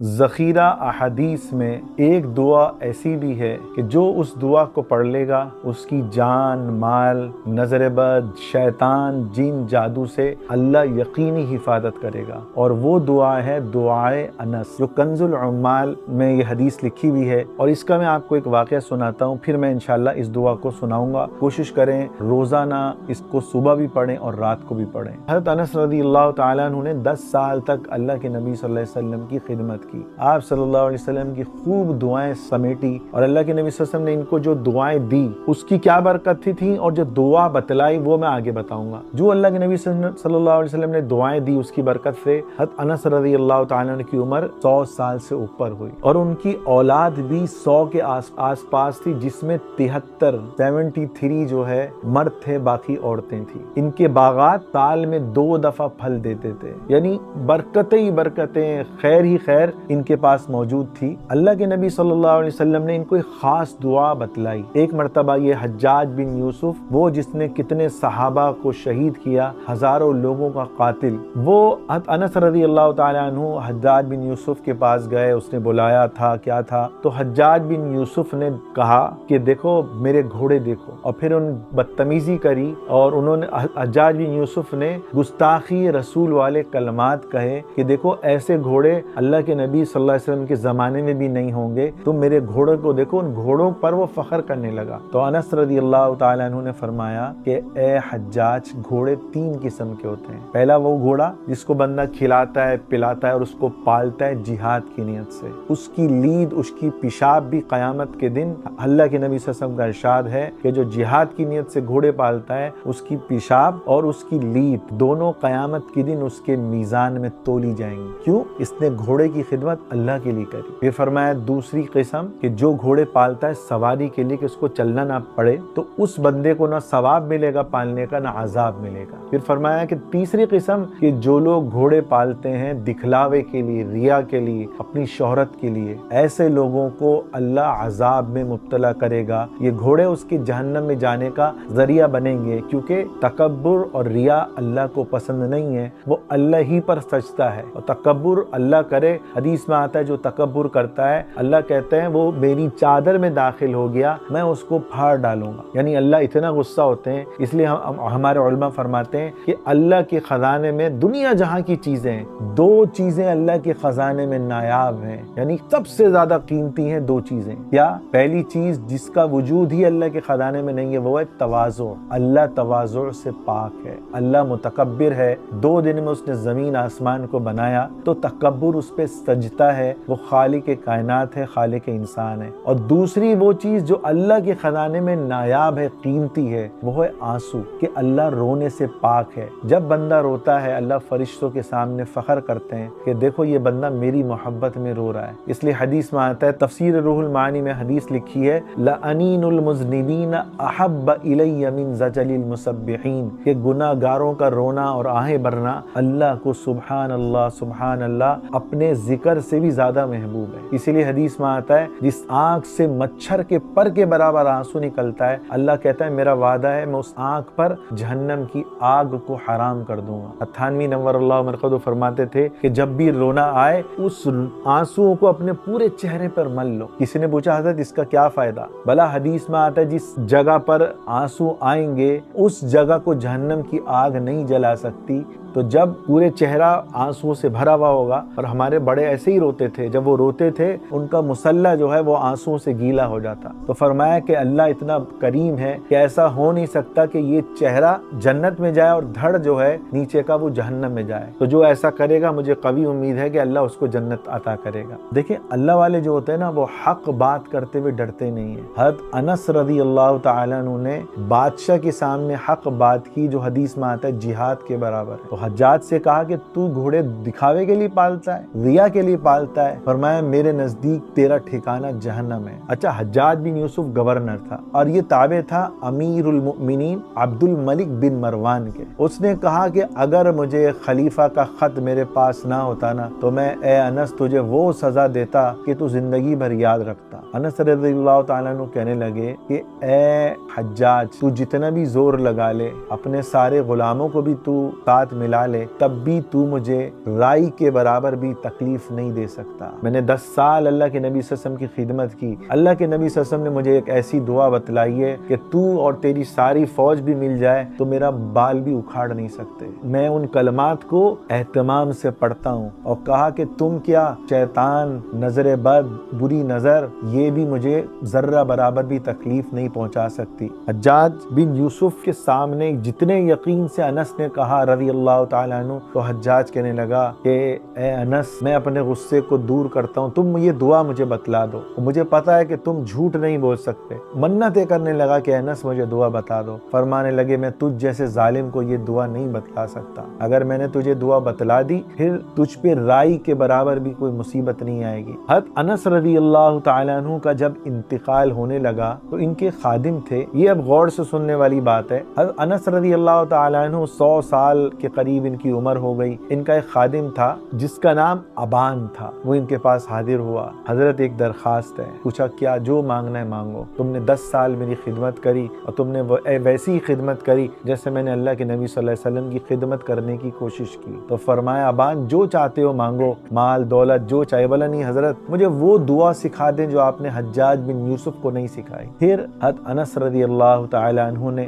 ذخیرہ احادیث میں ایک دعا ایسی بھی ہے کہ جو اس دعا کو پڑھ لے گا اس کی جان، مال، نظر بد، شیطان، جن، جادو سے اللہ یقینی حفاظت کرے گا، اور وہ دعا ہے دعائے انس، جو کنز العمال میں یہ حدیث لکھی ہوئی ہے۔ اور اس کا میں آپ کو ایک واقعہ سناتا ہوں، پھر میں انشاءاللہ اس دعا کو سناؤں گا۔ کوشش کریں روزانہ اس کو صبح بھی پڑھیں اور رات کو بھی پڑھیں۔ حضرت انس رضی اللہ تعالیٰ عنہ نے 10 سال تک اللہ کے نبی صلی اللہ علیہ وسلم کی خدمت کی۔ آپ صلی اللہ علیہ وسلم کی خوب دعائیں سمیٹی، اور اللہ کے نبی صلی اللہ علیہ وسلم نے ان کو جو دعائیں دی اس کی کیا برکت تھی، اور جو دعا بتلائی وہ میں آگے بتاؤں گا۔ جو اللہ کے نبی صلی اللہ علیہ وسلم نے دعائیں دی اس کی برکت سے حضرت انس رضی اللہ تعالیٰ عنہ کی عمر 100 سال سے اوپر ہوئی، اور ان کی اولاد بھی 100 کے آس پاس تھی، جس میں 73 جو ہے مرد تھے، باقی عورتیں تھیں۔ ان کے باغات سال میں 2 دفعہ پھل دیتے تھے، یعنی برکتیں ہی برکتیں، خیر ہی خیر ان کے پاس موجود تھی۔ اللہ کے نبی صلی اللہ علیہ وسلم نے ان کو ایک خاص دعا بتلائی۔ ایک مرتبہ یہ حجاج بن یوسف، وہ جس نے کتنے صحابہ کو شہید کیا، ہزاروں لوگوں کا قاتل، وہ انس رضی اللہ تعالیٰ عنہ حجاج بن یوسف کے پاس گئے، اس نے بلایا تھا، کیا تھا، تو حجاج بن یوسف نے کہا کہ دیکھو میرے گھوڑے دیکھو، اور پھر ان بدتمیزی کری، اور انہوں نے حجاج بن یوسف نے گستاخی رسول والے کلمات کہے کہ دیکھو ایسے گھوڑے اللہ کے نبی صلی اللہ علیہ وسلم کے زمانے میں بھی نہیں ہوں گے، تم میرے گھوڑوں کو دیکھو۔ ان گھوڑوں پر وہ فخر کرنے لگا۔ تو انس رضی اللہ تعالیٰ عنہ نے فرمایا کہ اے حجاج، گھوڑے 3 قسم کے ہوتے ہیں۔ پہلا وہ گھوڑا جس کو بندہ کھلاتا ہے، پلاتا ہے اور اس کو پالتا ہے جہاد کی نیت سے، اس کی لید، اس کی پیشاب بھی قیامت کے دن اللہ کے نبی صلی اللہ علیہ وسلم کا ارشاد ہے کہ جو جہاد کی نیت سے گھوڑے پالتا ہے، اس کی پیشاب اور اس کی لید دونوں قیامت کے دن اس کے میزان میں تولی جائیں گی۔ کیوں؟ اس نے گھوڑے کی خدمت اللہ کے لیے کری۔ پھر فرمایا دوسری قسم کہ جو گھوڑے پالتا ہے سواری کے لیے کہ اس کو چلنا نہ پڑے، تو اس بندے کو نہ ثواب ملے گا پالنے کا، نہ عذاب ملے گا۔ پھر فرمایا کہ تیسری قسم کہ جو لوگ گھوڑے پالتے ہیں دکھلاوے کے لیے، ریا کے لیے، اپنی شہرت کے لیے، ایسے لوگوں کو اللہ عذاب میں مبتلا کرے گا۔ یہ گھوڑے اس کے جہنم میں جانے کا ذریعہ بنیں گے، کیونکہ تکبر اور ریا اللہ کو پسند نہیں ہے، وہ اللہ ہی پر سجتا ہے، اور تکبر اللہ کرے، حدیث میں آتا ہے جو تکبر کرتا ہے اللہ کہتے ہیں وہ میری چادر میں داخل ہو گیا، میں اس کو پھاڑ ڈالوں گا۔ یعنی اللہ اتنا غصہ ہوتے ہیں، اس لیے ہمارے علماء فرماتے ہیں کہ اللہ کے خزانے میں دنیا جہاں کی چیزیں ہیں، 2 چیزیں اللہ کے خزانے میں نایاب ہیں، یعنی سب سے زیادہ قیمتی ہیں 2 چیزیں۔ کیا؟ پہلی چیز جس کا وجود ہی اللہ کے خزانے میں نہیں ہے وہ ہے تواضع۔ اللہ تواضع سے پاک ہے، اللہ متکبر ہے۔ 2 دن میں اس نے زمین آسمان کو بنایا تو تکبر اس پہ سجتا ہے، وہ خالق کائنات ہے، خالق انسان ہے۔ اور دوسری وہ چیز جو اللہ کے خزانے میں نایاب ہے، قیمتی ہے، وہ ہے آنسو، کہ اللہ رونے سے پاک ہے۔ جب بندہ روتا ہے اللہ فرشتوں کے سامنے فخر کرتے ہیں کہ دیکھو یہ بندہ میری محبت میں رو رہا ہے۔ اس لیے حدیث میں آتا ہے، تفسیر روح المعانی میں حدیث لکھی ہے، لَأَنِینُ الْمُذْنِبِینَ أَحَبَّ إِلَيَّ مِن زَجَلِ الْمُسَبِّحِینَ، کہ گناہ گاروں کا رونا اور آہیں بھرنا اللہ کو سبحان اللہ اپنے ذکر سے بھی زیادہ محبوب ہے۔ اسی لیے حدیث میں آتا ہے جس آنکھ سے مچھر کے پر کے برابر آنسو نکلتا ہے، اللہ کہتا ہے میرا وعدہ ہے میں اس آنکھ پر جہنم کی آگ کو حرام کر دوں گا۔ تھانوی نور اللہ مرقدہ فرماتے تھے کہ جب بھی رونا آئے اس آنسوؤں کو اپنے پورے چہرے پر مل لو۔ کسی نے پوچھا حضرت اس کا کیا فائدہ؟ بھلا حدیث میں آتا ہے جس جگہ پر آنسو آئیں گے اس جگہ کو جہنم کی آگ نہیں جلا سکتی۔ تو جب پورے چہرہ آنسوؤں سے بھرا ہوا ہوگا، اور ہمارے بڑے ایسے ہی روتے تھے، جب وہ روتے تھے ان کا مسلح جو ہے وہ آنسوؤں سے گیلا ہو جاتا، تو فرمایا کہ اللہ اتنا کریم ہے کہ ایسا ہو نہیں سکتا کہ یہ چہرہ جنت میں جائے اور دھڑ جو ہے نیچے کا وہ جہنم میں جائے۔ تو جو ایسا کرے گا مجھے قوی امید ہے کہ اللہ اس کو جنت عطا کرے گا۔ دیکھیں اللہ والے جو ہوتے ہیں نا وہ حق بات کرتے ہوئے ڈرتے نہیں ہیں۔ حضرت انس رضی اللہ تعالیٰ عنہ نے بادشاہ کے سامنے حق بات کی، جو حدیث میں آتا ہے جہاد کے برابر ہے۔ تو حجاج سے کہا کہ تو گھوڑے دکھاوے کے لیے پالتا ہے، ریا کے لیے پالتا ہے؟ فرمایا میرے نزدیک تیرا ٹھکانہ جہنم ہے۔ اچھا، حجاج بن یوسف گورنر تھا اور یہ تابع تھا امیر المؤمنین عبد الملک بن مروان کے۔ اس نے کہا کہ اگر مجھے خلیفہ کا خط میرے پاس نہ ہوتا نا تو میں اے انس تجھے وہ سزا دیتا کہ تو زندگی بھر یاد رکھتا۔ انس رضی اللہ تعالیٰ عنہ کہنے لگے کہ اے حجاج، تو جتنا بھی زور لگا لے، اپنے سارے غلاموں کو بھی تو ساتھ ملا ملا لے تب بھی تو مجھے رائی کے برابر بھی تکلیف نہیں دے سکتا۔ میں نے 10 سال اللہ کے نبی صلی اللہ علیہ وسلم کی خدمت کی، اللہ کے نبی صلی اللہ علیہ وسلم نے مجھے ایک ایسی دعا بتلائی ہے کہ تو اور تیری ساری فوج بھی مل جائے تو میرا بال بھی اکھاڑ نہیں سکتے۔ میں ان کلمات کو اہتمام سے پڑھتا ہوں اور کہا کہ تم کیا، شیطان، نظر بد، بری نظر، یہ بھی مجھے ذرہ برابر بھی تکلیف نہیں پہنچا سکتی۔ حجاج بن یوسف کے سامنے جتنے یقین سے انس نے کہا رضی اللہ تعالیٰ عنہ، تو حجاج کہنے لگا کہ اے انس، میں اپنے غصے کو دور کرتا ہوں، تم یہ دعا مجھے بتلا دو، مجھے پتا ہے کہ تم جھوٹ نہیں بول سکتے۔ منتیں کرنے لگا کہ انس مجھے دعا بتا دو۔ فرمانے لگے میں تجھ جیسے ظالم کو یہ دعا نہیں بتلا سکتا، اگر میں نے تجھے دعا بتلا دی پھر تجھ پہ رائی کے برابر بھی کوئی مصیبت نہیں آئے گی۔ حضرت انس رضی اللہ تعالیٰ عنہ کا جب انتقال ہونے لگا تو ان کے خادم تھے، یہ اب غور سے سننے والی بات ہے، حضرت انس رضی اللہ تعالیٰ عنہ 100 سال کے قریب ان کی عمر ہو گئی، ان کا ایک خادم تھا جس کا نام ابان تھا، وہ ان کے پاس حاضر ہوا، حضرت ایک درخواست ہے، پوچھا کیا، جو مانگنا ہے مانگو، تم نے 10 سال میری خدمت کری اور تم نے ویسی ہی خدمت کری جیسے میں نے اللہ کے نبی صلی اللہ علیہ وسلم کی خدمت کرنے کی کوشش کی۔ تو فرمایا ابان جو چاہتے ہو مانگو، مال دولت جو چاہے، بولا نہیں حضرت مجھے وہ دعا سکھا دیں جو آپ نے حجاج بن یوسف کو نہیں سکھائی۔ پھر حضرت انس رضی اللہ تعالی عنہ نے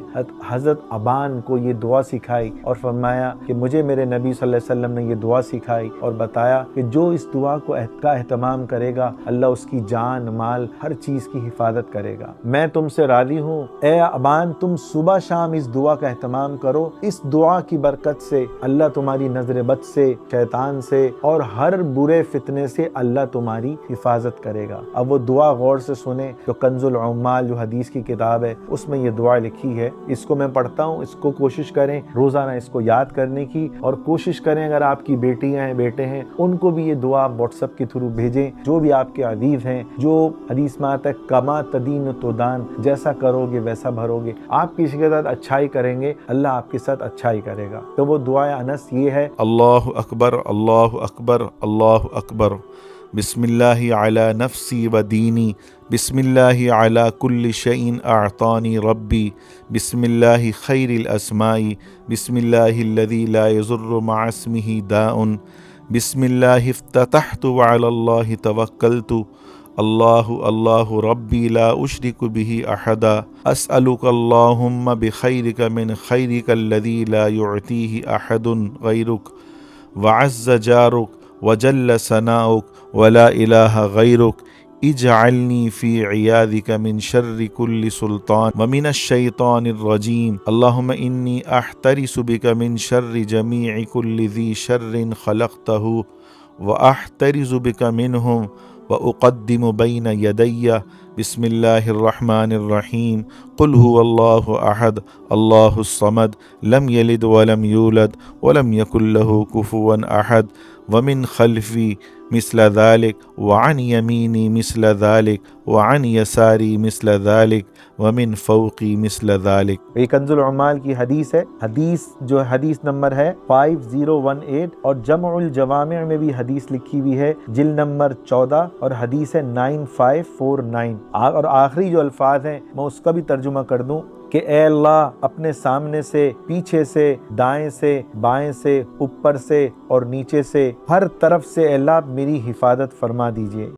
حضرت ابان کو یہ دعا سکھائی اور فرمایا کہ مجھے میرے نبی صلی اللہ علیہ وسلم نے یہ دعا سکھائی اور بتایا کہ جو اس دعا کو اہتمام کرے گا اللہ اس کی جان مال ہر چیز کی حفاظت کرے گا۔ میں تم سے راضی ہوں اے ابان، تم صبح شام اس دعا کا اہتمام کرو، اس دعا کی برکت سے اللہ تمہاری نظر بد سے، شیطان سے اور ہر برے فتنے سے اللہ تمہاری حفاظت کرے گا۔ اب وہ دعا غور سے سنیں، جو کنز العمال جو حدیث کی کتاب ہے اس میں یہ دعا لکھی ہے، اس کو میں پڑھتا ہوں، اس کو کوشش کریں روزانہ اس کو یاد کرنے کی، اور کوشش کریں اگر آپ کی بیٹیاں ہیں بیٹے ہیں ان کو بھی یہ دعا واٹس ایپ کے تھرو بھیجیں، جو بھی آپ کے عزیز ہیں، جو حدیث میں آتا ہے کما تدین تدان، جیسا کرو گے ویسا بھرو گے، آپ کسی کے ساتھ اچھائی کریں گے اللہ آپ کے ساتھ اچھائی کرے گا۔ تو وہ دعا انس یہ ہے، اللہ اکبر اللہ اکبر اللہ اکبر، بسم اللہ علی نفسی و دینی، بسم اللہ علی کل شیء اعطانی ربی، بسم اللہ خیر الاسماء، بسم اللہ الذی لا یضر مع اسمہ داء، بسم اللہ افتتحت وعلی اللہ توکلت، اللہ اللہ ربی لا اشرک به احدا، اسألک اللہم بخیرک من خیرک الذی لا یعطیہ احد غیرک، وعز جارک وجل ثناؤک ولا الہ غیرک، اجعلنی فی عیادک من شر کل سلطان ومن الشیطان الرجیم، اللہم انی احترس بک من شر جمیع کل ذی شر خلقتہ واحترز بک منہم وأقدم بین یدی، بسم اللہ الرحمن الرحیم، قل هو اللہ احد اللہ الصمد لم یلد ولم یولد ولم یکن له کفوا احد، ومن خلفی مثل ذلك وعن یمینی مثل ذلك وعن یساری مثل ذلك ومن فوقی مثل ذلك۔ یہ کنز العمال کی حدیث ہے، حدیث جو حدیث نمبر ہے 5018، اور جمع الجوامع میں بھی حدیث لکھی ہوئی ہے جلد نمبر 14 اور حدیث ہے 9549۔ اور آخری جو الفاظ ہیں میں اس کا بھی ترجمہ کر دوں کہ اے اللہ اپنے سامنے سے، پیچھے سے، دائیں سے، بائیں سے، اوپر سے اور نیچے سے، ہر طرف سے اے اللہ میری حفاظت فرما دیجئے۔